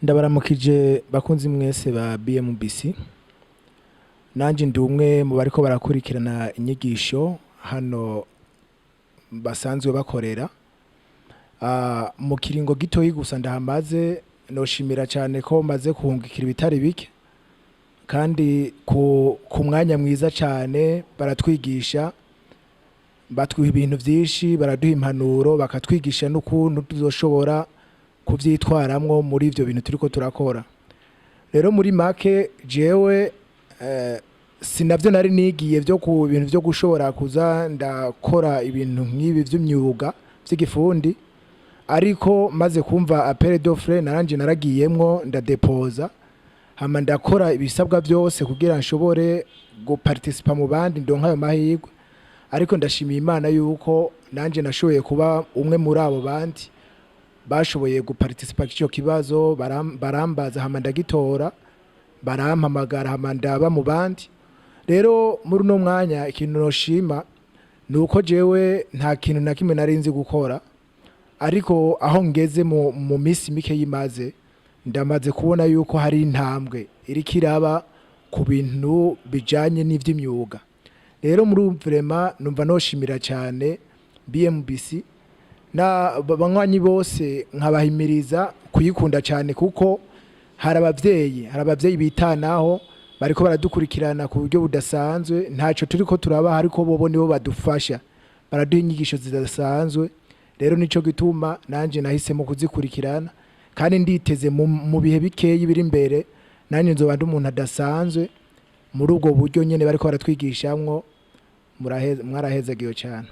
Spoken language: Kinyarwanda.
Ndabaramukije bakunzi mwese ba BMBC. Nanje ndi umwe mu bariko barakurikirana inyigisho hano basanzwe bakorera. Mu kiringo gitoyi gusa ndahamaze noshimira cyane ko maze kuhungikira ibitari bike kandi ku mwanya mwiza cyane baratwigisha batwiha ibintu byinshi, baraduha impanuro, bakatwigisha n'ukuntu tuzoshobora kuvyitwaramwo muri ivyo bintu turiko turakora. Rero muri make jewe sinavyo nari nigiye vyo ku bintu vyo gushobora kuza ndakora ibintu nk'ibi vy'imyuga vy'igifundi, ariko maze kumva appel d'offre naranje naragiyemwo ndadepoza hama ndakora ibisabwa byose kugira nshobore guparticipa mu bandi ndonka ayo mahirwe. Ariko ndashimiye Imana yuko nanje nashoboye kuba umwe muri abo bandi bashoboye guparticipa ico kibazo, barambaza hama ndagitora, barampamagara hama ndaba mu bandi. Rero muri no mwanya ikintu noshima nuko jewe nta kintu na kimwe narinzi gukora, ariko aho ngeze mu misi mike yimaze ndamaze kubona yuko hari intambwe iri kiraba ku bintu bijanye n'ivy'imyuga. Rero muri vraiment numva noshimira cyane BMBC na banywanyi bose nkabahimiriza kuyikunda cyane, kuko hari abavyeyi bitanaho bariko baradukurikirana ku buryo budasanzwe, ntaco turiko turaba ariko bobo nibo badufasha, baraduha inyigisho zidasanzwe. Rero nico gituma nanje nahisemo kuzikurikirana kandi nditeze mu bihe bikeyi biri imbere nanje nzoba ndi umuntu adasanzwe muri ubwo buryo nyene bariko baratwigishamwo. Mwarahezagiwe cyane.